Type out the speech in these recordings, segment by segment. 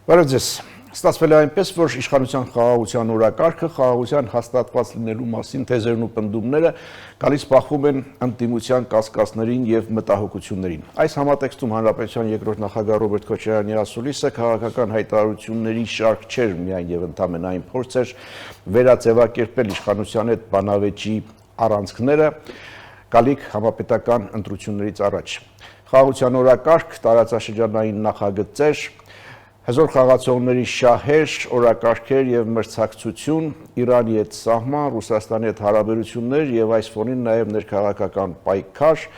Բարև ձեզ։ Ստացվել է այնպես, որ իշխանության խաղաղության օրակարգը խաղաղության հաստատված լինելու մասին թեզերն ու պնդումները գալիս բախվում են ընդդիմության կասկածներին եւ մտահոգություններին։ Այս համատեքստում Հանրապետության երկրորդ նախագահ Ռոբերտ Քոչարյանի ասուլիսը քաղաքական հայտարարությունների շարք չէր միայն եւ ընդամենը այն փորձ էր վերաձևակերպել իշխանության հետ բանավեճի առանցքները գալիք համապետական ընտրություններից առաջ։ Խաղաղության օրակարգ, տարածաշրջանային նախագծեր, հզոր խաղացողների շահեր, օրակարգեր եւ մրցակցություն, Իրանի հետ սահման, Ռուսաստանի հետ հարաբերություններ եւ այս ֆոնին նաեւ ներքաղաքական պայքար,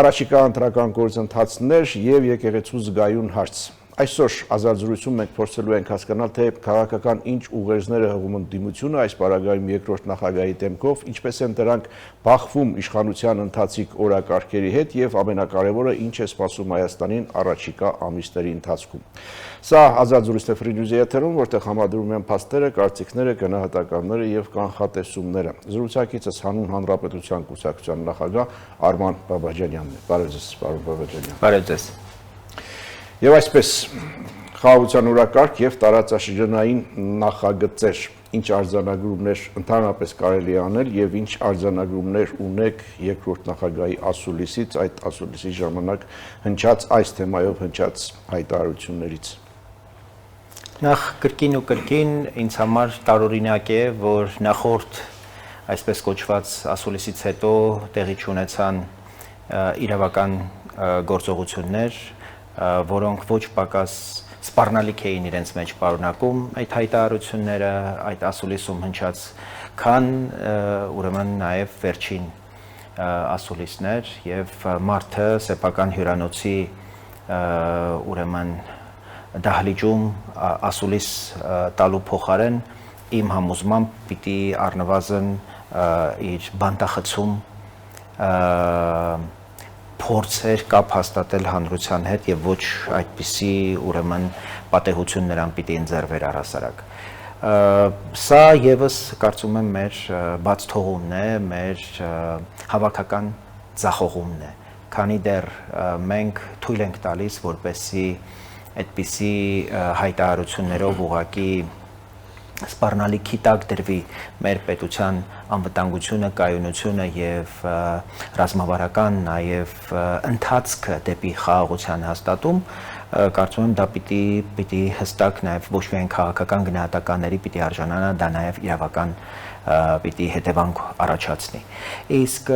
առաջիկա ընտրական գործընթացներ եւ եկեղեցու զգայուն հարց։ Այսօր ազատ մենք փորձելու ենք հասկանալ, թե քաղաքական ինչ ուղերձներ է հղում ընդդիմությունը այս պարագայում երկրորդ նախագահի դեմքով, ինչպես են դրանք բախվում իշխանության ընթացիկ օրակարգերի հետ եւ ամենակարևորը ինչ է սպասում Հայաստանին առաջիկա ամիսների ընթացքում։ Սա ազատ զրույցը Free News-ի եթերում, որտեղ համադրում են փաստերը, կարծիքները, գնահատականները եւ կանխատեսումները։ Զրուցակիցս հանուն Հանրապետության կուսակցության նախագահ Արման Բաբաջանյանն է։ Բարև ձեզ, պարոն Բաբաջանյան։ Բարև ձեզ։ Եվ այսպես խաղաղության օրակարգ եւ տարածաշրջանային նախագծեր, ինչ արձանագրումներ ընդհանրապես կարելի է անել եւ ինչ արձանագրումներ ունեք երկրորդ նախագահի ասուլիսից, այդ ասուլիսի ժամանակ հնչած այս թեմայով հնչած հայտարարություններից։ Նախ կրկին ու կրկին ինձ համար տարօրինակ է, որ նախորդ այսպես կոչված ասուլիսից հետո տեղի չունեցան իրավական գործողություններ, որոնք ոչ պակաս սպառնալիք էին իրենց մեջ պարունակում այդ հայտարարությունները, այդ ասուլիսում հնչած, քան ուրեմն նաև վերջին ասուլիսներ եւ մարդը սեփական հյուրանոցի ուրեմն դահլիճում ասուլիս տալու փոխարեն իմ համոզմամբ պիտի առնվազն իր բանտախցում փորձեր կապ հաստատել հանրության հետ եւ ոչ այդպիսի ուրեմն պատեհություն նրան պիտի ընձեռվեր առհասարակ։ Սա եւս կարծում եմ մեր բաց թողումն է, մեր հավաքական ձախողումն է, քանի դեռ մենք թույլ ենք տալիս, որպեսզի այդպիսի հայտարարություններով ուղղակի սպառնալիքի տակ դրվի մեր պետության անվտանգությունը, կայունությունը եւ ռազմավարական նաեւ ընթացքը դեպի խաղաղության հաստատում, կարծում եմ դա պիտի հստակ նաեւ ոչ միայն քաղաքական գնահատականների պիտի արժանանա, դա նաեւ իրավական պիտի հետևանք առաջացնի։ Իսկ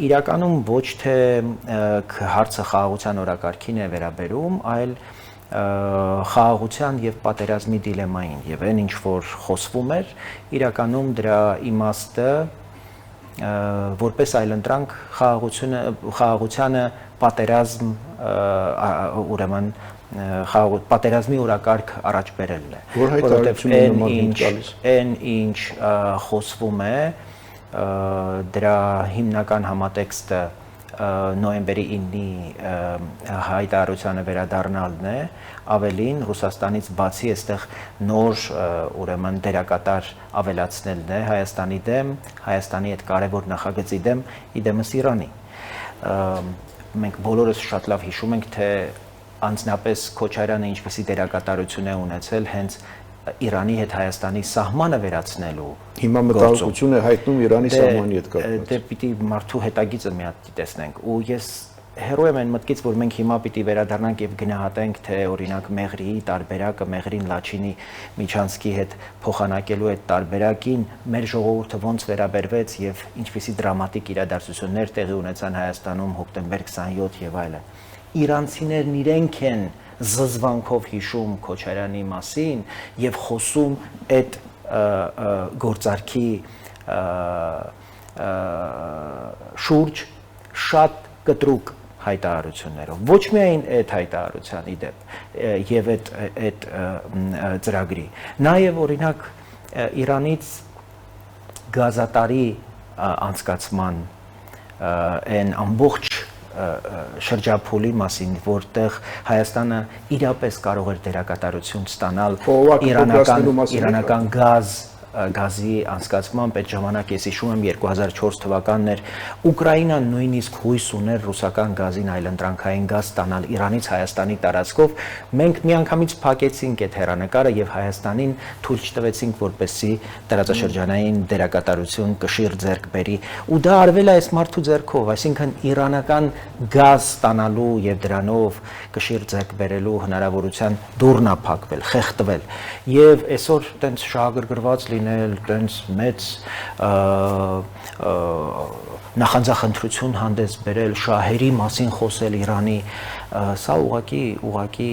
իրականում ոչ թե հարցը խաղաղության օրակարգին է վերաբերում, այլ խաղաղության եւ պատերազմի դիլեմային եւ այն ինչ որ խոսվում էր իրականում դրա իմաստը որպես այլընտրանք խաղաղությանը պատերազմ ուրեմն պատերազմի օրակարգ առաջ բերելն է, որովհետեւ այն ինչ խոսվում է դրա հիմնական համատեքստը նոյեմբերի 9-ի հայտարարությանը վերադառնալն է, ավելին Ռուսաստանից բացի այստեղ նոր ուրեմն դերակատար ավելացնելն է Հայաստանի դեմ, Հայաստանի այդ կարևոր նախագծի դեմ, իդեմս Իրանի։ Մենք բոլորս շատ լավ հիշում ենք, թե անձնապես Քոչարյանը ինչպեսի դերակատարություն է ունեցել հենց Իրանի հետ Հայաստանի սահմանը վերացնելու։ Հիմա մտահոգություն է հայտնում Իրանի սահմանի հետ կապված։ Դե պիտի մարդու հետագիծը մի հատ տեսնենք։ Ու ես հերոյ եմ այն մտքից, որ մենք հիմա պիտի վերադառնանք եւ գնահատենք, թե օրինակ Մեղրիի տարբերակը, Մեղրին Լաչինի Միչանսկի հետ փոխանակելու այդ տարբերակին մեր ժողովուրդը ոնց վերաբերվեց եւ ինչպիսի դրամատիկ իրադարձություններ տեղի ունեցան Հայաստանում հոկտեմբեր 27 եւ այլն։ Իրանցիներն իրենք են զզվանքով հիշում Քոչարյանի մասին եւ խոսում այդ գործարքի շուրջ շատ կտրուկ հայտարարություններով, ոչ միայն այդ հայտարարության իդեպ եւ այդ ծրագրի, նաեւ օրինակ Իրանից գազատարի անցկացման այն ամբողջ շրջափուլի մասին, որտեղ Հայաստանը իրապես կարող էր դերակատարություն ստանալ իրանական գազ գազի անցկացմամբ այդ ժամանակ ես հիշում եմ 2004 թվականն էր Ուկրաինան նույնիսկ հույս ուներ ռուսական գազին այլընտրանքային գազ ստանալ Իրանից Հայաստանի տարածքով մենք միանգամից փակեցինք այդ հեռանկարը եւ Հայաստանին թույլ չտվեցինք որպեսզի տարածաշրջանային դերակատարություն կշիռ ձեռք բերի ու դա արվել է այս մարդու ձեռքով այսինքն իրանական գազ ստանալու եւ դրանով կշիռ ձեռք բերելու հնարավորության դուրն է փակվել խեղդվել եւ այսօր տենց շահագրգռված լինել տենց մեծ նախանձախնդրություն հանդես բերել շահերի մասին խոսել Իրանի սա ուղղակի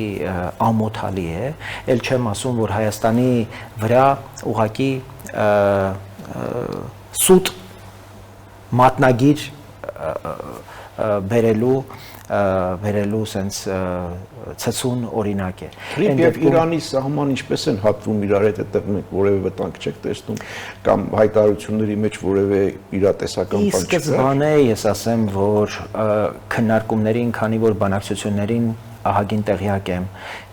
ամոթալի է ել չեմ ասում որ Հայաստանի վրա ուղղակի սուտ մատնագիր բերելու sense ցցուն օրինակ է։ Եվ Իրանի սահման ինչպես են հատվում իրար հետ այդտեղ մենք որևէ վտանգ չեք տեսնում կամ հայտարարությունների մեջ որևէ իրատեսական բան չկա։ Սկզբանե ես ասեմ որ քննարկումներին, քանի որ բանակցություններին ահագին տեղյակ եմ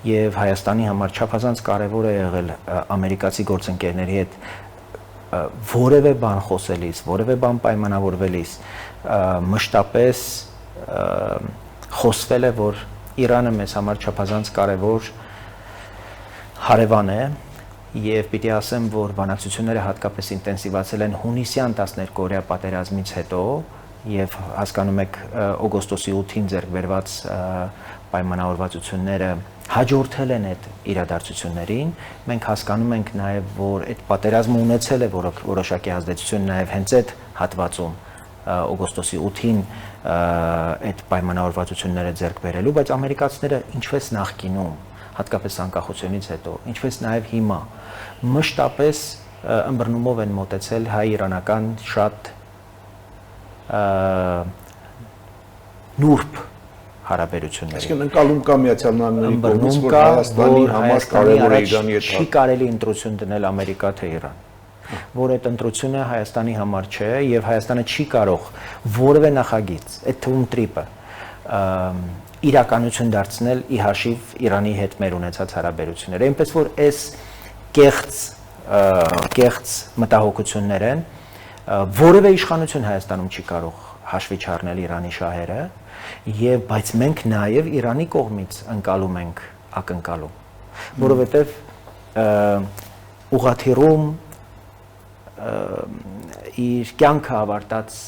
եւ Հայաստանի համար չափազանց կարեւոր է եղել ամերիկացի գործընկերների հետ որևէ բան խոսելիս, որևէ բան պայմանավորվելիս մշտապես խոսվել է որ Իրանը մեզ համար չափազանց կարևոր հարևան է եւ պիտի ասեմ որ բանակցությունները հատկապես ինտենսիվացել են հունիսյան 12-օրյա պատերազմից հետո եւ հասկանում եք օգոստոսի 8-ին ձեռք բերված պայմանավորվածությունները հաջորդել են այդ իրադարձություններին մենք հասկանում ենք նաեւ որ այդ պատերազմը ունեցել է որոշակի ազդեցություն նաեւ հենց այդ հատվածում օգոստոսի 8-ին այդ պայմանավորվածությունները ձեռք բերելու, բայց ամերիկացիները ինչպես նախկինում, հատկապես անկախությունից հետո, ինչպես նաև հիմա, մշտապես ըմբռնումով են մոտեցել հայ-իրանական շատ նուրբ հարաբերությունների։ Այսինքն ընկալում կա Միացյալ Նահանգների կողմից, որ Հայաստանի համար կարևոր է Իրանի հետ չի կարելի ընտրություն դնել Ամերիկա թե Իրան։ Որ այդ ընտրությունը Հայաստանի համար չէ եւ Հայաստանը չի կարող որևէ նախագիծ, այդ թվում տրիպը իրականություն դարձնել ի հաշիվ Իրանի հետ մեր ունեցած հարաբերությունները։ Այնպես որ այս կեղծ մտահոգություններ են, որևէ իշխանություն Հայաստանում չի կարող հաշվի չառնել Իրանի շահերը եւ բայց մենք նաեւ Իրանի կողմից ընկալում ենք ակնկալում, որովհետեւ ուղղաթիռում իր կյանքը ավարտած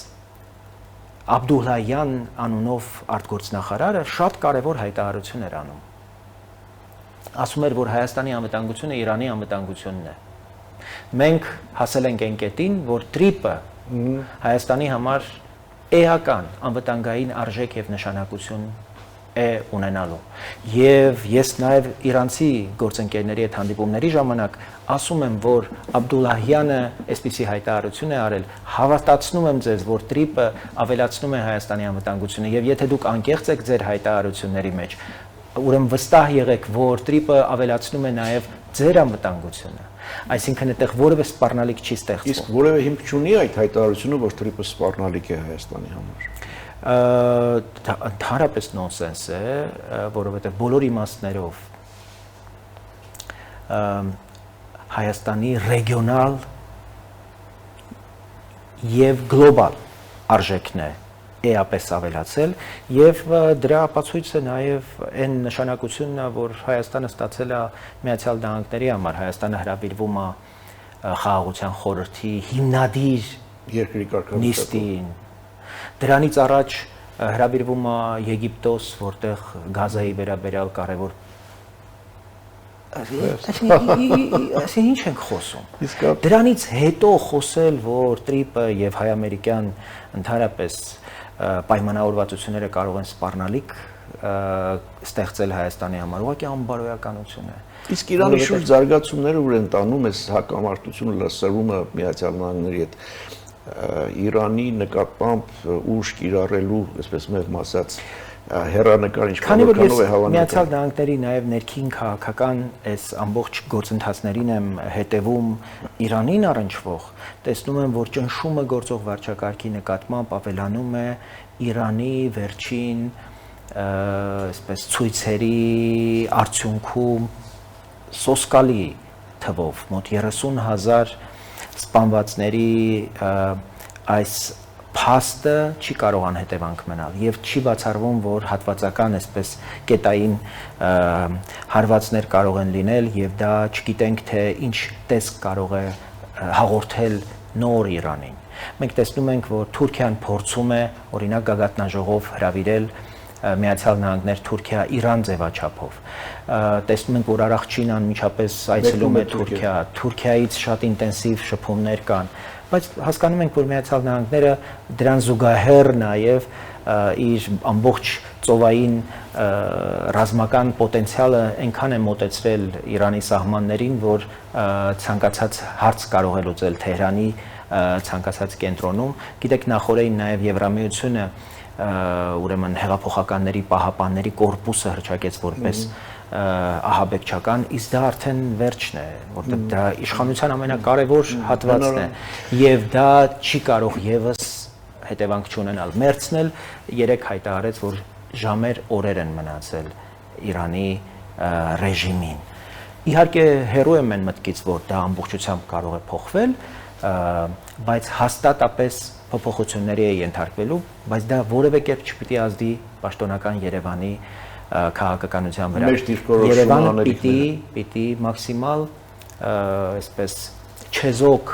Աբդուլլահյան անունով արտգործնախարարը շատ կարևոր հայտարարություն էր անում։ Ասում էր, որ Հայաստանի անվտանգությունը Իրանի անվտանգությունն է։ Մենք հասել ենք այն կետին, որ տրիպը Հայաստանի համար էական անվտանգային արժեք եւ նշանակություն է ունենալու։ Եվ ես նաև իրանցի գործընկերների հետ հանդիպումների ժամանակ ասում եմ, որ Աբդուլլահյանը այսպիսի հայտարարություն է արել, հավատացնում եմ ձեզ, որ տրիպը ավելացնում է Հայաստանի անվտանգությունը եւ եթե դուք անկեղծ եք ձեր հայտարարությունների մեջ, ուրեմն վստահ եղեք, որ տրիպը ավելացնում է նաև ձեր անվտանգությունը։ Այսինքն այդտեղ որևէ սպառնալիք չի ստեղծվում։ Իսկ որևէ հիմք չունի այդ հայտարարությունը, որ տրիպը սպառնալիք է Հայաստանի համար։ Ընդհանրապես նոնսենս է, որովհետև բոլոր իմաստներով Հայաստանի ռեգիոնալ եւ գլոբալ արժեքն է էապես ավելացել եւ դրա ապացույցը նաեւ այն նշանակությունն է, որ Հայաստանը ստացել է Միացյալ Նահանգների համար, Հայաստանը հրավիրվում է Խաղաղության խորհրդի հիմնադիր երկրի նիստին։ Դրանից առաջ հրավիրվում է Եգիպտոս, որտեղ Գազայի վերաբերյալ կարևոր Այսինքն ինչ ենք խոսում։ Դրանից հետո խոսել, որ տրիպը եւ հայ-ամերիկյան ընդհանրապես պայմանավորվածությունները կարող են սպառնալիք ստեղծել Հայաստանի համար, ուղղակի անբարոյականություն է։ Իսկ Իրանի շուրջ զարգացումները ուր են տանում այս հակամարտությունը լսարումը Միացյալ Նահանգների հետ Իրանի նկատմամբ ուժ կիրառելու, այսպես մեղմ ասած, հեռանկար ինչքանով է հավանական։ Միացյալ Նահանգների նաև ներքին քաղաքական այս ամբողջ գործընթացներին եմ հետևում Իրանին առնչվող, տեսնում եմ, որ ճնշումը գործող վարչակարգի նկատմամբ ավելանում է Իրանի վերջին այսպես ցույցերի արդյունքում սոսկալի թվով, մոտ 30,000 սպանվածների այս փաստը չի կարող անհետևանք մնալ եւ չի բացառվում, որ հատվածական այսպես կետային հարվածներ կարող են լինել եւ դա չգիտենք թե ինչ տեսք կարող է հաղորդել նոր Իրանին։ Մենք տեսնում ենք, որ Թուրքիան փորձում է օրինակ գագաթնաժողով հրավիրել Միացյալ Նահանգներ Թուրքիա Իրան ձևաչափով։ Տեսնում ենք, որ Արախչին անմիջապես այցելում է Թուրքիա, Թուրքիայից շատ ինտենսիվ շփումներ կան, բայց հասկանում ենք, որ Միացյալ Նահանգները դրան զուգահեռ նաև իր ամբողջ ծովային ռազմական պոտենցիալը այնքան է մոտեցրել Իրանի սահմաններին, որ ցանկացած հարց կարող է լուծել Թեհրանի ցանկացած կենտրոնում։ Գիտեք, նախորդին նաև Եվրամիությունը ուրեմն հեղափոխականների պահապանների կորպուսը հրճակեց որպես ահաբեկչական, իսկ դա արդեն վերջն է, որտեղ դա իշխանության ամենակարևոր հատվածն է եւ դա չի կարող եւս հետևանք չունենալ։ Մերցն էլ երեք հայտարարեց, որ ժամեր օրեր են մնացել Իրանի ռեժիմին։ Իհարկե հերո եմ այն մտքից, որ դա ամբողջությամբ կարող է փոխվել, բայց հաստատապես փոփոխությունների է ենթարկվելու, բայց դա որևէ կերպ չպիտի ազդի պաշտոնական Երևանի քաղաքականության վրա։ Երևանը պիտի մաքսիմալ այսպես չեզոք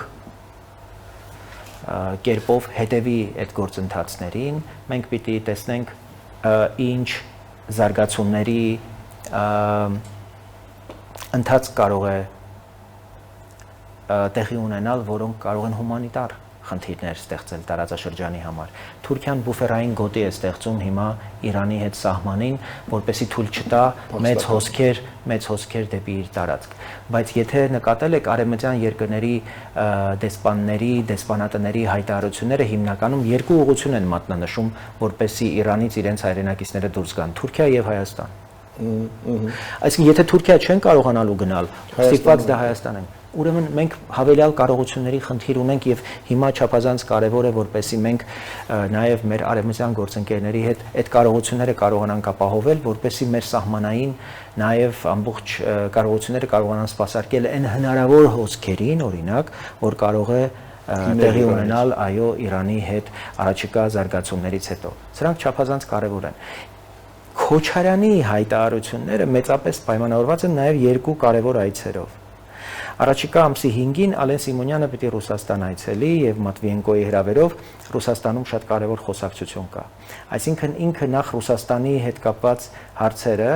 կերպով հետևի այդ գործընթացներին, մենք պիտի տեսնենք ինչ զարգացումների ընթացք կարող է տեղի ունենալ, որոնք կարող են հումանիտար խնդիրներ ստեղծել տարածաշրջանի համար։ Թուրքիան բուֆերային գոտի է ստեղծում հիմա Իրանի հետ սահմանին, որպեսզի թույլ չտա մեծ հոսքեր դեպի իր տարածք։ Բայց եթե նկատել եք արևմտյան երկրների դեսպանների, դեսպանատների հայտարարությունները հիմնականում երկու ուղղություն են մատնանշում, որպեսզի Իրանից իրենց հայրենակիցները դուրս գան՝ Թուրքիա եւ Հայաստան։ Այսինքն, եթե Թուրքիա չեն կարողանալու գնալ, ստիպված դա Հայաստան են։ Ուրեմն մենք հավելյալ կարողությունների խնդիր ունենք եւ հիմա չափազանց կարեւոր է, որպեսզի մենք նաեւ մեր արևմտյան գործընկերների հետ այդ կարողությունները կարողանանք ապահովել, որպեսզի մեր սահմանային նաեւ ամբողջ կարողությունները կարողանան սպասարկել այն հնարավոր հոսքերին, օրինակ, որ կարող է տեղի ունենալ այո Իրանի հետ առաջիկա զարգացումներից հետո։ Սրանք չափազանց կարեւոր են։ Քոչարյանի հայտարարությունները մեծապես պայմանավորված են նաեւ երկու կարեւոր այցերով։ Առաջիկա ամսի 5-ին Ալեն Սիմոնյանը պիտի Ռուսաստան այցելի եւ Մատվիենկոյի հրավերով Ռուսաստանում շատ կարեւոր խոսակցություն կա։ Այսինքն ինքը նախ Ռուսաստանի հետ կապված հարցերը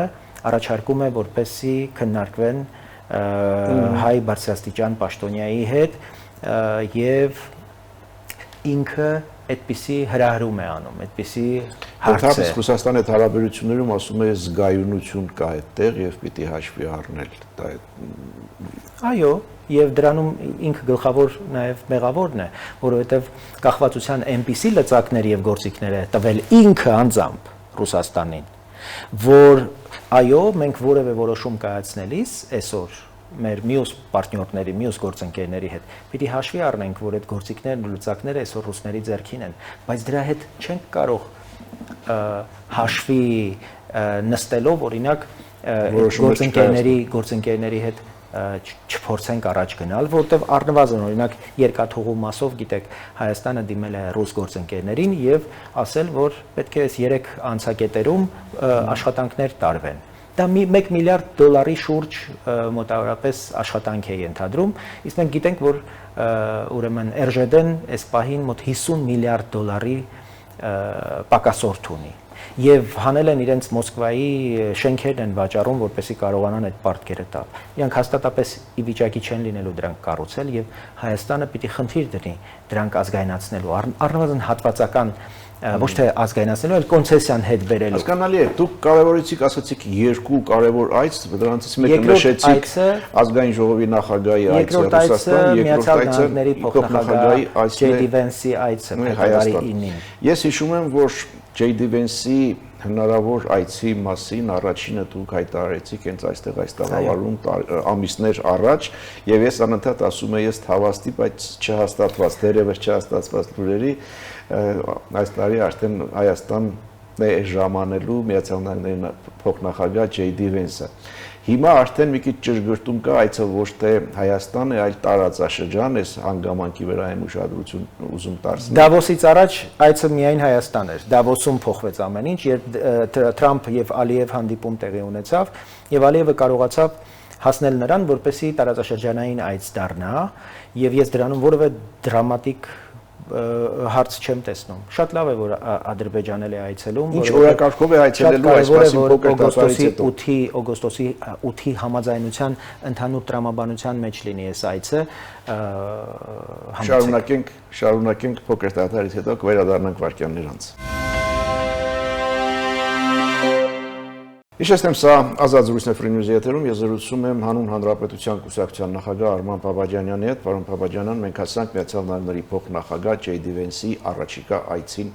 առաջարկում է, որպեսզի քննարկվեն հայ բարձրաստիճան պաշտոնյայի հետ եւ ինքը այդպիսի հրահրում է անում, այդպիսի հարց է։ Ռուսաստանի հետ հարաբերություններում ասում է զգայունություն կա այդտեղ եւ պիտի հաշվի առնել դա։ Այո, եւ դրանում ինքը գլխավոր նաեւ մեղավորն է, որովհետեւ կախվածության այնպիսի լծակներ եւ գործիքներ է տվել ինքը անձամբ Ռուսաստանին, որ այո, մենք որևէ որոշում կայացնելիս այսօր մեր մյուս պարտներների, մյուս գործընկերների հետ պիտի հաշվի առնենք, որ այդ գործիքներն ու լծակները այսօր ռուսների ձեռքին են, բայց դրա հետ չենք կարող հաշվի նստելով, օրինակ գործընկերների հետ չփորձենք առաջ գնալ, որտեղ առնվազն օրինակ երկաթուղու մասով գիտեք Հայաստանը դիմել է ռուս գործընկերներին եւ ասել, որ պետք է այս 3 անցակետերում աշխատանքներ տարվեն։ Դա 1 միլիարդ դոլարի շուրջ մոտավորապես աշխատանք է ենթադրում, իսկ մենք գիտենք, որ ուրեմն RŽԴ-ն այս պահին մոտ 50 միլիարդ դոլարի պակասորդ ունի։ Եվ հանել են իրենց Մոսկվայի շենքերն են վաճառում, որպեսզի կարողանան այդ պարտքերը տալ։ Իրանք հաստատապես ի վիճակի չեն լինելու դրանք կառուցել եւ Հայաստանը պիտի խնդիր դնի դրանք ազգայնացնելու, առնվազն հատվածական ոչ թե ազգայնացնելու, այլ կոնցեսիան հետ բերելու։ Հասկանալի է, դուք կարևորեցիք, ասացիք 2 կարևոր այց, դրանցից մեկը նշեցիք ազգային ժողովի նախագահի այցը Ռուսաստան, երկրորդ այցը փոխնախագահի J.D. Vance-ի այցը փետրվարի 9-ին։ Ես հիշում եմ, որ J.D. Vance-ի հնարավոր այցի մասին առաջինը դուք հայտարարեցիք հենց այս տաղավարում ամիսներ առաջ եւ ես անընդհատ ասում եմ ես հավաստի, բայց չհաստատված, դերևս չհաստատված լուրերի այս տարի արդեն Հայաստան է ժամանելու Միացյալ Նահանգների փոխնախագահ J.D. Vance-ը։ Հիմա արդեն մի քիչ ճշգրտում կա, այցը ոչ թե Հայաստան է, այլ տարածաշրջան, այս հանգամանքի վրա եմ ուշադրություն ուզում դարձնել։ Դավոսից առաջ այցը միայն Հայաստան էր։ Դավոսում փոխվեց ամեն ինչ, երբ Թրամփ եւ Ալիև հանդիպում տեղի ունեցավ, եւ Ալիևը կարողացավ հասնել նրան, որպեսզի տարածաշրջանային այց դառնա, եւ ես դրանում որևէ դրամատիկ հարց չեմ տեսնում։ Շատ լավ է, որ Ադրբեջան էլ է այցելում, Ինչ օրակարգով է այցելելու այս մասին փոքր տարածից հետո։ Օգոստոսի 8-ի համաձայնության ընդհանուր տրամաբանության մեջ լինի այս այցը։ Շարունակենք փոքր տարածից հետո կվերադառնանք վարքյաններ անց։ Հիշեցնեմ, սա Ազատ զրույցներ Free News-ի եթերում, ես զրուցում եմ Հանուն Հանրապետության կուսակցության նախագահ Արման Բաբաջանյանի հետ, պարոն Բաբաջանյան, մենք հասանք Միացյալ Նահանգների փոխնախագահ Ջեյ Դի Վենսի առաջիկա այցին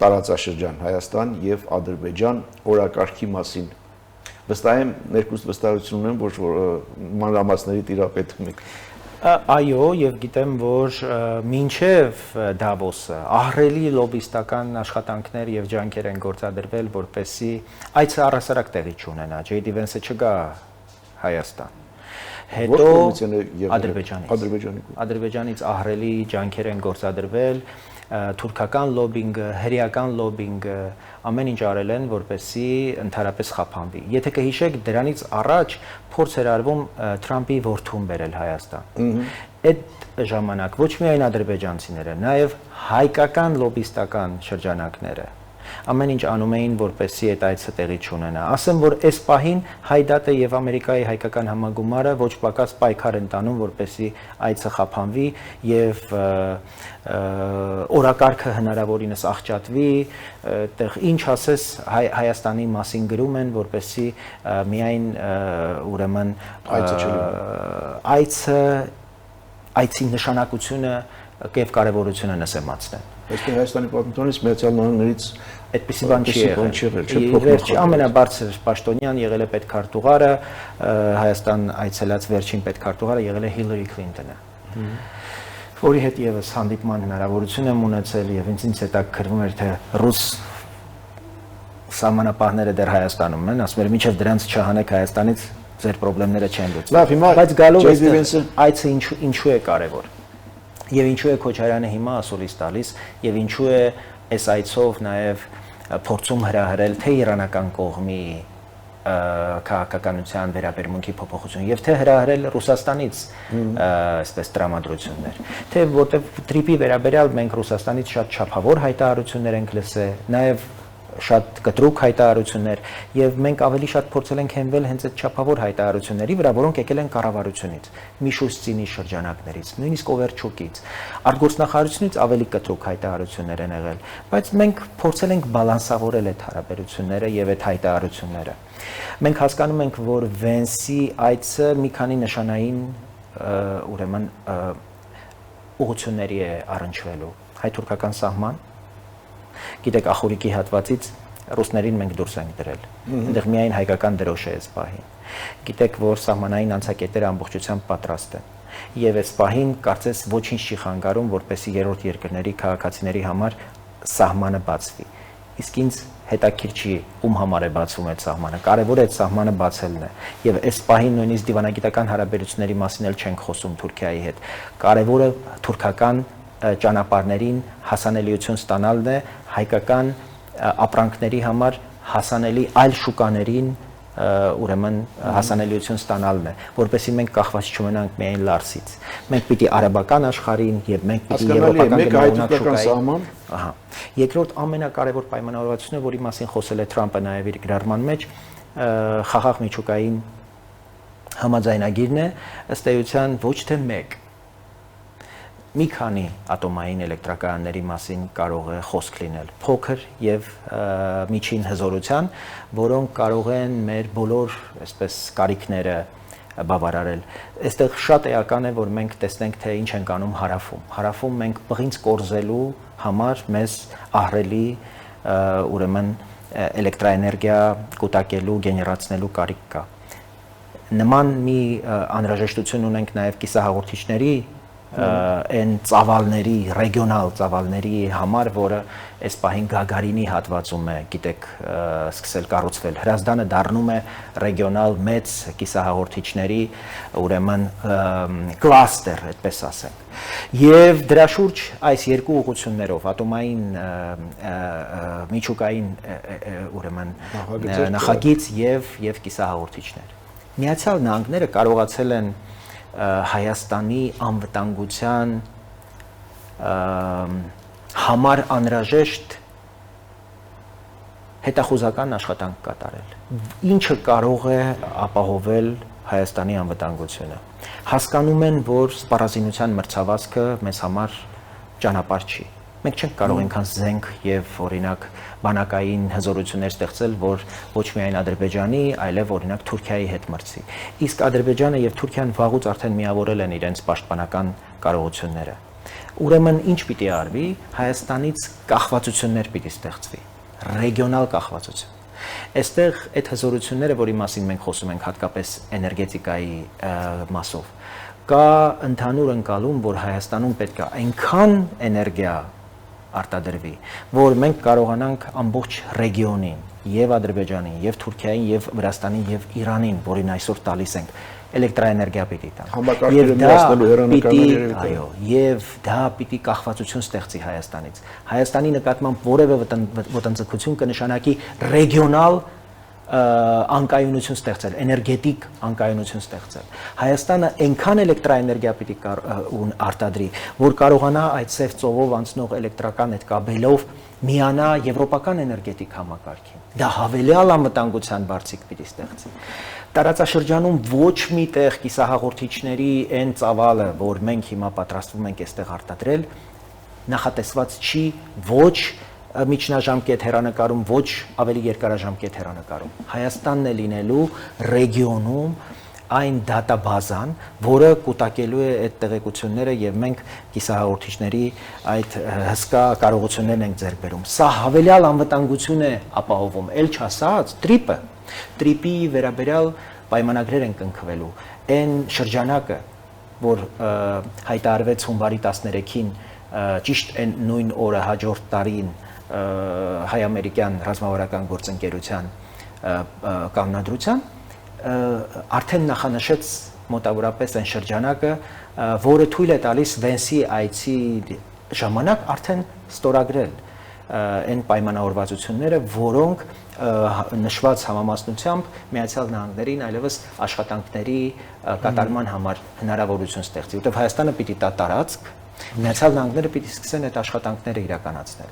տարածաշրջան Հայաստան եւ Ադրբեջան օրակարգի մասին։ Վստահ եմ, ներկուս վստահություն ունեմ, որ մանրամասների տիրապետում եք։ Այո, եւ գիտեմ, որ մինչեւ Դավոսը ահռելի լոբիստական աշխատանքներ եւ ջանքեր են գործադրվել, որպեսզի այցը առհասարակ տեղի չունենա։ Ջեյ Դի Վենսը չգա Հայաստան։ Հետո Ադրբեջանից ահռելի ջանքեր են գործադրվել, թուրքական լոբինգը, հրեական լոբինգը, ամեն ինչ արել են, որպեսզի ընդհանրապես խափանվի։ Եթե կհիշեք, դրանից առաջ փորձ էր արվում Թրամփի որդուն բերել Հայաստան։ Այդ ժամանակ ոչ միայն ադրբեջանցիները, նաև հայկական լոբիստական շրջանակները ամեն ինչ անում էին, որպեսզի այդ այցը տեղի չունենա։ Ասեմ, որ այս պահին Հայդատը եւ Ամերիկայի հայկական համագումարը ոչ պակաս պայքար են տանում, որպեսզի այցը խափանվի եւ օրակարգը հնարավորինս աղճատվի, այդտեղ ինչ ասես Հայաստանի մասին գրում են, որպեսզի միայն ուրեմն այցի նշանակությունը եւ կարեւորությունը նսեմացնեն։ Այսինքն Հայաստանի պատմությունից Միացյալ Նահանգներից այդպիսի բան չի եղել։ Ամենաբարձր պաշտոնյան եղել է պետքարտուղարը, Հայաստան այցելած վերջին պետքարտուղարը եղել է Հիլարի Քլինտոնը, որի հետ եւս հանդիպման հնարավորություն եմ ունեցել եւ ինձ հետաքրքրվում էր, թե ռուս սահմանապահները դեռ Հայաստանում են, ասում են, մինչեւ դրանց չհանեք Հայաստանից, ձեր խնդիրները չեն լուծվի։ Լավ, հիմա բայց գալով այցը ինչու է կարեւոր։ Եվ ինչու է Քոչարյանը հիմա ասուլիս տալիս, եւ ինչու է այս այցով նաեւ փորձում հրահրել թե իրանական կողմի քաղաքականության վերաբերմունքի փոփոխություն եւ թե հրահրել Ռուսաստանից այսպես տրամադրություններ, թե որտեղ տրիպի վերաբերյալ մենք Ռուսաստանից շատ չափավոր հայտարարություններ ենք լսել, նաեւ շատ կտրուկ հայտարարություններ եւ մենք ավելի շատ փորձել ենք հենվել հենց այդ չափավոր հայտարարությունների վրա, որոնք եկել են կառավարությունից, Միշուստինի շրջանակներից, նույնիսկ Օվերչուկից, արտգործնախարարությունից ավելի կտրուկ հայտարարություններ են եղել, բայց մենք փորձել ենք բալանսավորել այդ հարաբերությունները եւ այդ հայտարարությունները։ Մենք հասկանում ենք, որ Վենսի այցը մի քանի նշանային ուրեմն ուղղությունների է առնչվելու, հայ-թուրքական սահման։ Գիտեք, Ախուրիկի հատվածից ռուսներին մենք դուրս ենք դրել։ Այնտեղ միայն հայկական դրոշ է այս պահին։ Գիտեք, որ սահմանային անցակետերը ամբողջությամբ պատրաստ են։ Եվ այս պահին կարծես ոչինչ չի խանգարում, որպեսզի երրորդ երկրների քաղաքացիների համար սահմանը բացվի։ Իսկ ինձ հետաքրքիր չի ում համար է բացվում այդ սահմանը։ Կարևորը այդ սահմանը բացելն է։ Եվ այս պահին նույնիսկ դիվանագիտական հարաբերությունների մասին էլ չենք խոսում Թուրքիայի հետ։ Կարևորը թուրքական ճանապարհներին հասանելիություն ստանալն է, հայկական ապրանքների համար հասանելի այլ շուկաներին ուրեմն հասանելիություն ստանալն է, որպեսզի մենք կախված չմնանք միայն Լարսից։ Մենք պիտի արաբական աշխարհին եւ մենք պիտի եվրոպական շուկային։ Ահա։ Երկրորդ ամենակարևոր պայմանավորվածությունը, որի մասին խոսել է Թրամփը նաեւ իր գրառման մեջ, խաղաղ միջուկային համաձայնագիրն է, ըստ էության ոչ թե մեկ մի քանի ատոմային էլեկտրակայանների մասին կարող է խոսք լինել, փոքր եւ միջին հզորության, որոնք կարող են մեր բոլոր, այսպես, կարիքները բավարարել։ Այստեղ շատ էական է, որ մենք տեսնենք, թե ինչ ենք անում հարավում։ Հարավում մենք պղինձ կորզելու համար մեզ ահռելի ուրեմն էլեկտրաէներգիա կուտակելու, գեներացնելու կարիք կա։ Նման մի անհրաժեշտություն ունենք նաեւ կիսահաղորդիչների այն ծավալների, ռեգիոնալ ծավալների համար, որը այս պահին Գագարինի հատվածում է, գիտեք, սկսել կառուցվել։ Հրազդանը դառնում է ռեգիոնալ մեծ կիսահաղորդիչների, ուրեմն կլաստեր, այդպես ասենք։ Եվ դրա շուրջ այս երկու ուղղություններով, ատոմային միջուկային ուրեմն նախագիծ եւ կիսահաղորդիչներ։ Միացյալ Նահանգները կարողացել են Հայաստանի անվտանգության համար անհրաժեշտ հետախուզական աշխատանք կատարել, ինչը կարող է ապահովել Հայաստանի անվտանգությունը։ Հասկանում են, որ սպառազինության մրցավազքը մեզ համար ճանապարհ չի։ Մենք չենք կարող այնքան զենք եւ օրինակ բանակային հզորություններ ստեղծել, որ ոչ միայն Ադրբեջանի, այլև օրինակ Թուրքիայի հետ մրցի։ Իսկ Ադրբեջանը եւ Թուրքիան վաղուց արդեն միավորել են իրենց պաշտպանական կարողությունները։ Ուրեմն ինչ պիտի արվի, Հայաստանից կախվածություններ պիտի ստեղծվի, ռեգիոնալ կախվածություն։ Այստեղ այդ հզորությունները, որի մասին մենք խոսում ենք, հատկապես էներգետիկայի մասով, կա ընդհանուր ընկալում, որ Հայաստանում պետք է այնքան էներգիա արտադրվի, որ մենք կարողանանք ամբողջ ռեգիոնին, եւ Ադրբեջանին, եւ Թուրքիային, եւ Վրաստանին, եւ Իրանին, որին այսօր տալիս ենք, էլեկտրաէներգիա պիտի տան։ Եվ դա եւ դա պիտի կախվածություն ստեղծի Հայաստանից։ Հայաստանի նկատմամբ որևէ ոտնձգություն կնշանակի ռեգիոնալ անկայունություն ստեղծել, էներգետիկ անկայունություն ստեղծել։ Հայաստանը այնքան էլեկտրաէներգիա պիտի արտադրի, որ կարողանա այդ ծև ծովով անցնող էլեկտրական այդ կաբելով միանա եվրոպական էներգետիկ համակարգին։ Դա հավելյալ անվտանգության բարձիկ պիտի ստեղծի։ Տարածաշրջանում ոչ մի տեղ կիսահաղորդիչների այն ծավալը, որ մենք հիմա պատրաստվում ենք այստեղ արտադրել, նախատեսված չի ոչ միջնաժամկետ հեռանկարում, ոչ ավելի երկարաժամկետ հեռանկարում։ Հայաստանն է լինելու ռեգիոնում այն դատաբազան, որը կուտակելու է այդ տեղեկությունները եւ մենք կիսահաղորդիչների այդ հսկա կարողություններն ենք ձեռք բերում։ Սա հավելյալ անվտանգություն է ապահովում, ել չասած տրիպի վերաբերյալ պայմանագրեր են կնքվելու։ Այն շրջանակը, որ հայտարարվեց հունվարի 13-ին, ճիշտ այն նույն օրը հաջորդ տարին հայ-ամերիկյան ռազմավարական գործընկերության կանոնադրության արդեն նախանշեց մոտավորապես այն շրջանակը, որը թույլ է տալիս Վենսի այցի ժամանակ արդեն ստորագրել այն պայմանավորվածությունները, որոնք նշված համամասնությամբ Միացյալ Նահանգներին այլևս աշխատանքների կատարման համար հնարավորություն ստեղծի, որտեղ Հայաստանը պիտի տա տարածք, Միացյալ Նահանգները պիտի սկսեն այդ աշխատանքները իրականացնել։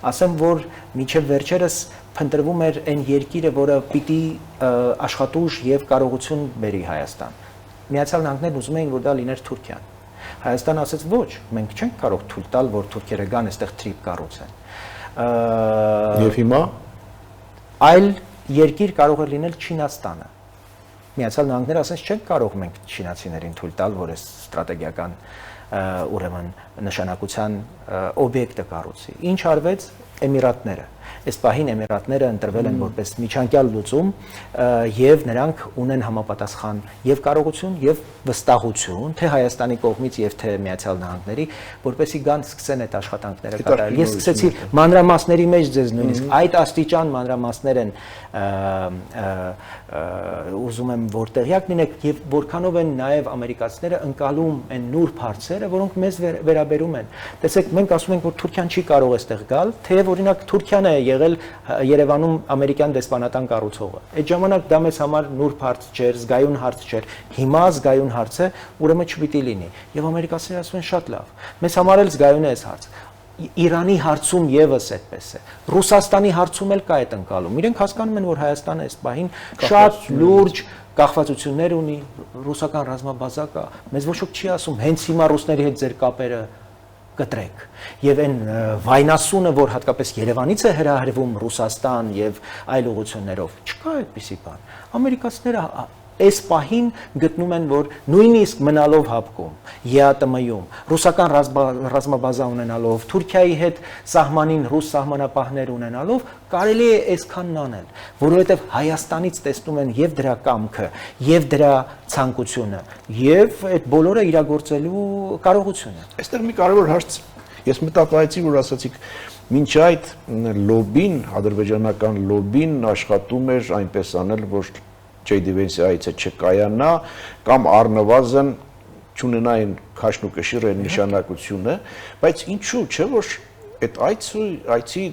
Ասեմ, որ մինչև վերջերս փնտրվում էր այն երկիրը, որը պիտի աշխատուժ եւ կարողություն բերի Հայաստան։ Միացյալ Նահանգներն ուզում էին, որ դա լիներ Թուրքիան։ Հայաստանը ասաց ոչ, մենք չենք կարող թույլ տալ, որ թուրքերը գան այստեղ թրիպ կառուցեն։ Եվ հիմա այլ երկիր կարող է լինել Չինաստանը։ Միացյալ Նահանգները ասաց չենք կարող մենք չինացիներին թույլ տալ, որ այս ստրատեգիական ուրեմն նշանակության օբյեկտը կառուցի։ Ինչ արվեց Էմիրատները։ Այս պահին Էմիրատները ընտրվել են որպես միջանկյալ լուծում եւ նրանք ունեն համապատասխան եւ կարողություն եւ վստահություն թե Հայաստանի կողմից եւ թե Միացյալ Նահանգների, որպեսզի գան սկսեն այդ աշխատանքները կատարել։ Ես սկսեցի մանրամասների մեջ ձեզ նույնիսկ այդ աստիճան մանրամասներ են ուզում եմ որ տեղյակ լինեք եւ որքանով են նաեւ ամերիկացիները ընկալում այն նուրբ հարցերը, որոնք մեզ վերաբերում են։ Տեսեք, մենք ասում ենք, որ Թուրքիան չի կարող այստեղ գալ, թեև օրինակ Թուրքիան է եղել Երևանում ամերիկյան դեսպանատան կառուցողը։ Այդ ժամանակ դա մեզ համար նուրբ հարց չէր, զգայուն հարց չէր։ Հիմա զգայուն հարց է, ուրեմն չպիտի լինի։ Եվ ամերիկացիները ասում են շատ լավ։ Մեզ համար էլ զգայուն է այս հարցը։ Իրանի հարցում եւս այդպես է։ Ռուսաստանի հարցում էլ կա այդ ընկալում։ Իրենք հասկանում են, որ Հայաստանը այս պահին շատ լուրջ կախվածություններ ունի, ռուսական ռազմաբազա կա։ Մեզ ոչ ոք չի ասում, հենց հիմա ռուսների հետ ձեր կապերը կտրեք։ Եվ այն վայնասունը, որ հատկապես Երևանից է հրահրվում Ռուսաստան եւ այլ ուղղություններով, չկա այդպիսի բան։ Ամերիկացիները այս պահին գտնում են, որ նույնիսկ մնալով հապկում, ԵԱՏՄ-ում, ռուսական ռազմաբազա ունենալով, Թուրքիայի հետ սահմանին ռուս սահմանապահներ ունենալով, կարելի է այսքանն անել, որովհետև Հայաստանից տեսնում են եւ դրա կամքը, եւ դրա ցանկությունը, եւ այդ բոլորը իրագործելու կարողությունը։ Այստեղ մի կարևոր հարց ես մտածեցի, որ ասացիք մինչ այդ լոբին, ադրբեջանական լոբին աշխատում էր այնպես անել, որ J.D. Vance-ի այցը չկայանա կամ առնվազն չունենային քաշն ու կշիռ այն նշանակությունը, բայց ինչու՞ չէ որ այդ այցի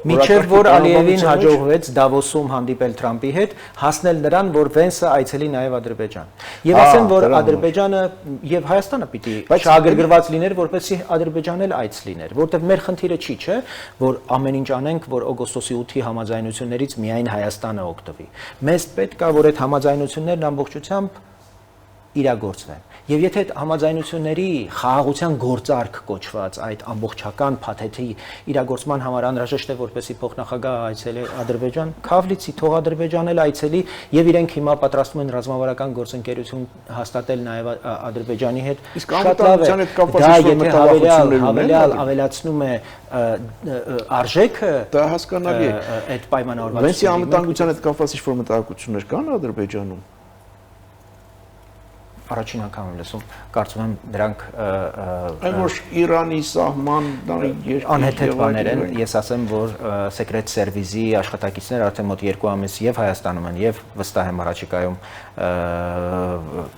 Միջև որ Ալիևին հաջողվեց Դավոսում հանդիպել Թրամփի հետ, հասնել նրան, որ Վենսը այցելի նաև Ադրբեջան։ Եվ ասեմ, որ Ադրբեջանը եւ Հայաստանը պիտի շահագրգռված լիներ, որպեսզի Ադրբեջանն էլ այց լիներ, որտեղ մեր խնդիրը չի, չէ, որ ամեն ինչ անենք, որ օգոստոսի 8-ի համաձայնություններից միայն Հայաստանը օգտվի։ Մեզ պետք է, որ այդ համաձայնություններն ամբողջությամբ իրագործվեն։ Եվ եթե այդ համաձայնությունների խաղաղության գործարք կոչված այդ ամբողջական փաթեթի իրագործման համար անհրաժեշտ է որպեսի փոխնախագահ այցելի Ադրբեջան, Քավլիցի թող Ադրբեջան էլ այցելի եւ իրենք հիմա պատրաստվում են ռազմավարական գործընկերություն հաստատել նաեւ Ադրբեջանի հետ։ Շատ լավ է։ Դա եթե հավելյալ ավելացնում է արժեքը, դա հասկանալի է։ Այդ պայմանավորվածությունը։ Վենսի անվտանգության հետ կապված ինչ-որ մտահոգություններ կան Ադրբեջանում։ Առաջին անգամ եմ լսում, կարծում եմ դրանք այն որ Իրանի սահման անհեթեթ բաներ են, ես ասեմ, որ Secret Service-ի աշխատակիցներ արդեն մոտ 2 ամիս եւ Հայաստանում են եւ վստահ եմ առաջիկայում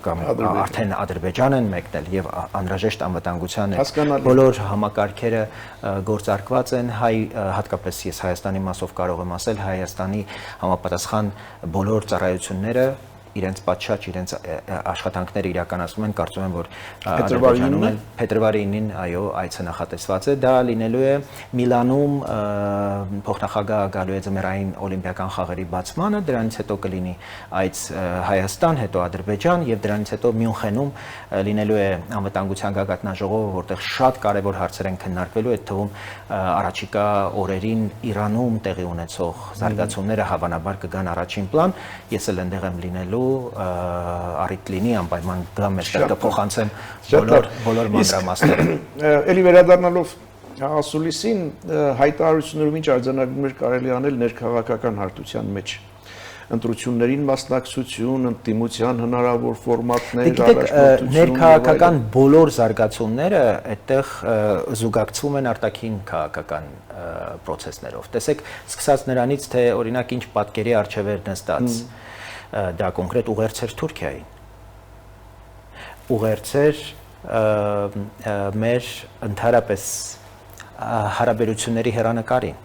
կամ արդեն Ադրբեջան են մեկնել եւ անհրաժեշտ անվտանգության բոլոր համակարգերը գործարկված են, հատկապես ես Հայաստանի մասով կարող եմ ասել, Հայաստանի համապատասխան բոլոր ծառայությունները իրենց պատշաճ իրենց աշխատանքները իրականացնում են, կարծում եմ, որ Ադրբեջանում փետրվարի 9-ին, այո, այցը նախատեսված է, դա լինելու է Միլանում փոխնախագահ գալու է ձմեռային օլիմպիական խաղերի բացմանը, դրանից հետո կլինի այց Հայաստան, հետո Ադրբեջան եւ դրանից հետո Մյունխենում լինելու է անվտանգության գագաթնաժողովը, որտեղ շատ կարեւոր հարցեր են քննարկվելու, այդ թվում առաջիկա օրերին Իրանում տեղի ունեցող զարգացումները հավանաբար կգան առաջին պլան, ես էլ այնտեղ եմ լինելու առիթ լինի անպայման գամ այստեղ կփոխանցեմ բոլոր մանրամասները։ Էլի վերադառնալով ասուլիսին հայտարարություններով ինչ արձանագրումներ կարելի անել ներքաղաքական հարթության մեջ ընտրություններին մասնակցություն, ընդդիմության հնարավոր ֆորմատներ, առաջնորդություն, ներքաղաքական բոլոր զարգացումները այդտեղ զուգակցվում են արտաքին քաղաքական process-ներով։ Տեսեք, սկսած նրանից, թե օրինակ ինչ պատկերի առջև էր նստած դա կոնկրետ ուղերձ էր Թուրքիային, ուղերձ էր մեր ընդհանրապես հարաբերությունների հեռանկարին,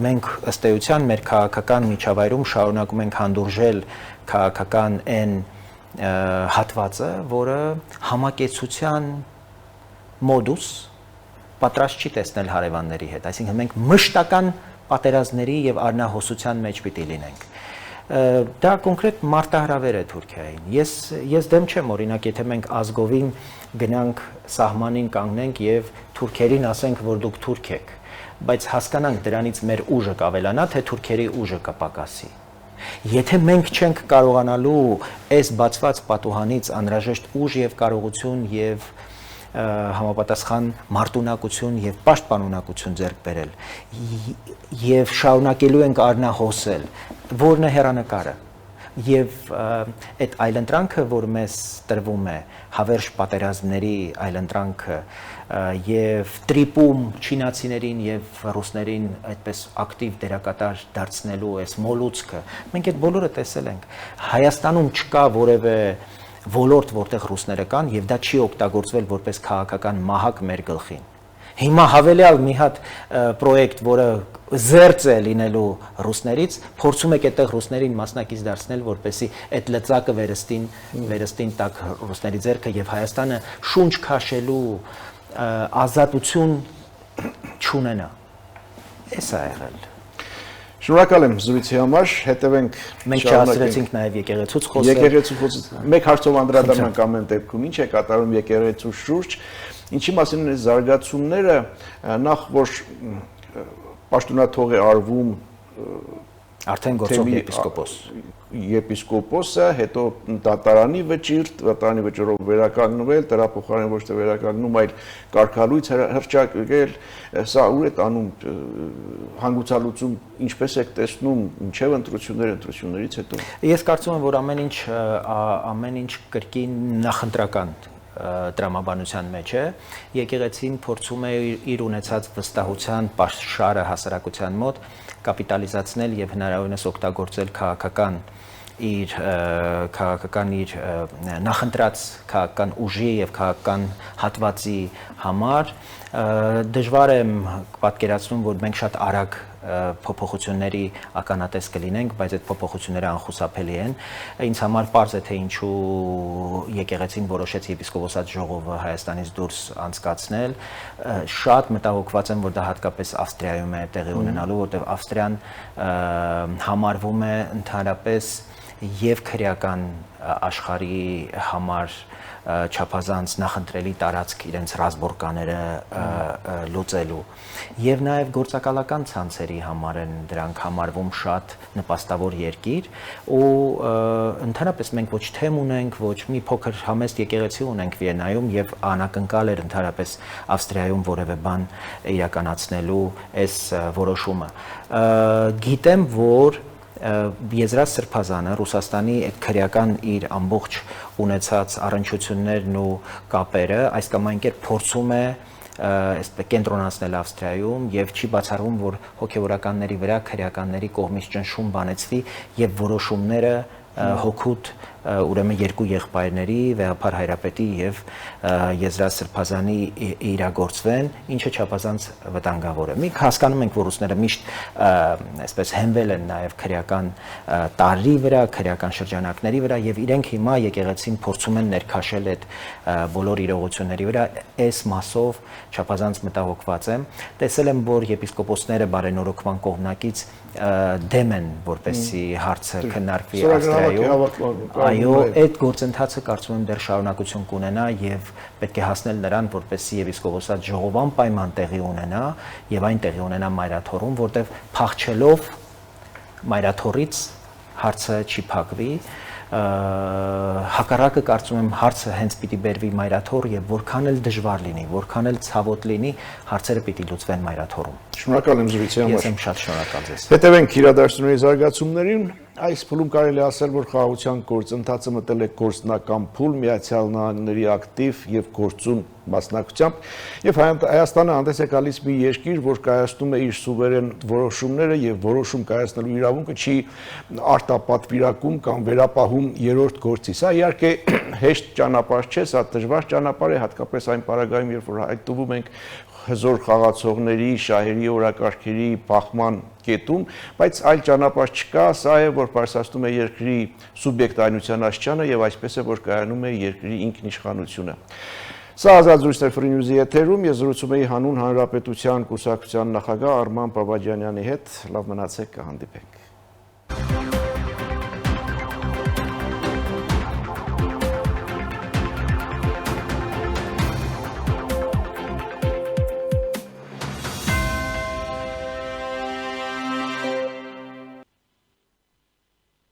մենք ըստ էության մեր քաղաքական միջավայրում շարունակում ենք հանդուրժել քաղաքական այն հատվածը, որը համակեցության մոդուս պատրաստ չի տեսնել հարևանների հետ, այսինքն մենք մշտական պատերազմների եւ առնահոսության մեջ պիտի լինենք։ Դա կոնկրետ մարտահրավեր է Թուրքիային։ Ես դեմ չեմ, օրինակ, եթե մենք ազգովին գնանք սահմանին կանգնենք եւ թուրքերին ասենք, որ դուք թուրք եք, բայց հասկանանք դրանից մեր ուժը կավելանա, թե թուրքերի ուժը կպակասի։ Եթե մենք չենք կարողանալու այս բացված պատուհանից անհրաժեշտ ուժ եւ կարողություն եւ համապատասխան մարտունակություն եւ պաշտպանունակություն ձեռք բերել եւ շարունակելու ենք առնահոսել, որն է հեռանկարը եւ այդ այլընտրանքը, որ մեզ տրվում է հավերժ պատերազմների այլընտրանքը եւ տրիպում չինացիներին եւ ռուսներին այդպես ակտիվ դերակատար դարձնելու այս մոլուցքը, մենք այդ բոլորը տեսել ենք։ Հայաստանում չկա որևէ ոլորտ, որտեղ ռուսները կան եւ դա չի օգտագործվել որպես քաղաքական մահակ մեր գլխին։ Հիմա հավելյալ մի հատ պրոյեկտ, որը զերծ է լինելու ռուսներից, փորձում եք այդտեղ ռուսներին մասնակից դարձնել, որպեսզի այդ լծակը վերստին տակ ռուսների ձեռքը եւ Հայաստանը շունչ քաշելու ազատություն չունենա։ Էս է եղել։ Շնորհակալ եմ զրույցի համար, հետևենք։ Մենք չհասցրեցինք նաև եկեղեցուց խոսել։ Եկեղեցու խոսել։ Մեկ հարցով անդրադառնանք ամեն դեպքում, ինչ է կատարում եկեղեցու շուրջ, ինչի մասին են զարգացումները, նախ որ պաշտոնաթող է արվում Արդեն գործող եպիսկոպոս։ Եպիսկոպոսը, հետո դատարանի վճռով վերականգնվել, դրա փոխարեն ոչ թե վերականգնում, այլ կարգալույց հռչակել, սա ուր է տանում հանգուցալուծում, ինչպես եք տեսնում, ինչև ընտրություններից հետո։ Ես կարծում եմ, որ ամեն ինչ կրկին նախընտրական տրամաբանության մեջ է, եկեղեցին փորձում է իր ունեցած վստահության պաշարը հասարակության մոտ կապիտալիզացնել եւ հնարավորինս օգտագործել քաղաքական իր նախընտրած քաղաքական ուժի եւ քաղաքական հատվածի համար դժվար է պատկերացնում, որ մենք շատ արագ փոփոխությունների ականատես կլինենք, բայց այդ փոփոխությունները անխուսափելի են։ Ինձ համար պարզ է, թե ինչու եկեղեցին որոշեց եպիսկոպոսատ ժողովը Հայաստանից դուրս անցկացնել։ Շատ մտահոգված եմ, որ դա հատկապես Ավստրիայում է տեղի ունենալու, որտեղ Ավստրիան համարվում է ընդհանրապես եւ քրեական աշխարհի համար չափազանց նախընտրելի տարածք իրենց ռազմորկաները լուծելու եւ նաեւ գործակալական ցանցերի համար են դրանք համարվում շատ նպաստավոր երկիր ու ընդհանրապես մենք ոչ թեմ ունենք, ոչ մի փոքր համեստ եկեղեցի ունենք Վիեննայում եւ անակնկալ էր ընդհանրապես Ավստրիայում որևէ բան իրականացնելու այս որոշումը։ Գիտեմ, որ Եզրած Սրբազանը Ռուսաստանի այդ քրեական իր ամբողջ ունեցած առնչություններն ու կապերը այս կամ այն կերպ փորձում է այսպես կենտրոնացնել Ավստրիայում եւ չի բացառվում, որ հոգեվորականների վրա քրեականների կողմից ճնշում բանեցվի եւ որոշումները հոգուտ ուրեմն երկու եղբայրների Վեհափար Հայրապետի եւ Եզրած Սրբազանի իրագործվեն, ինչը չափազանց վտանգավոր է։ Մենք հասկանում ենք, որ ռուսները միշտ այսպես հենվել են նաեւ քրեական տարրի վրա, քրեական շրջանակների վրա եւ իրենք հիմա եկեղեցին փորձում են ներքաշել այդ բոլոր իրողությունների վրա, այս մասով չափազանց մտահոգված եմ։ Տեսել եմ, որ եպիսկոպոսները բարենորոգման կողմնակից դեմ են, որպեսզի հարցը քննարկվի Ավստրիայում։ Այո, այդ գործընթացը կարծում եմ դեռ շարունակություն կունենա եւ պետք է հասնել նրան, որպեսզի եպիսկոպոսատ ժողով անպայման տեղի ունենա եւ այն տեղի ունենա Մայրաթորում, որտեղ փախչելով Մայրաթորից հարցը չի փակվի։ Հակառակը կարծում եմ հարցը հենց պիտի բերվի Մայրաթոր եւ որքան էլ դժվար լինի, որքան էլ ցավոտ լինի, հարցերը պիտի լուծվեն Մայրաթորում։ Շնորհակալ եմ զրույցի համար։ Ես եմ շատ շնորհակալ ձեզ։ Հետևենք իրադարձությունների զարգացումներին։ Այս փուլում կարելի ասել, որ խաղաղության գործընթացը մտել է գործնական փուլ Միացյալ Նահանգների ակտիվ եւ գործուն մասնակցությամբ եւ Հայաստանը հանդես է գալիս մի երկիր, որ կայացնում է իր սուվերեն որոշումները եւ որոշում կայացնելու իրավունքը չի արտապատվիրակում կամ վերապահում երրորդ գործի։ Սա իհարկե հեշտ ճանապարհ չէ, սա դժվար ճանապարհ է, հատկապես այն պարագայում, երբ որ հայտնվում ենք հզոր խաղացողների, շահերի, օրակարգերի բախման կետում, բայց այլ ճանապարհ չկա, սա է, որ պարզացնում է երկրի սուբյեկտայնության աստիճանը եւ այսպես է, որ կայանում է երկրի ինքնիշխանությունը։ Սա Ազատ զրույցներ Free News-ի եթերում, ես զրուցում էի հանուն Հանրապետության կուսակցության նախագահ Արման Բաբաջանյանի հետ, լավ մնացեք, կհանդիպենք։